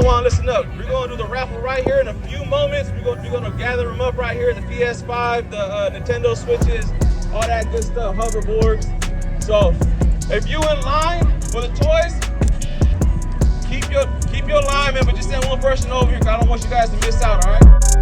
Juan, listen up. We're gonna do the raffle right here in a few moments. We're gonna gather them up right here: the PS5, the Nintendo Switches, all that good stuff, hoverboards. So if you in line for the toys, keep your line, man. But just send one person over here, 'cause I don't want you guys to miss out. All right.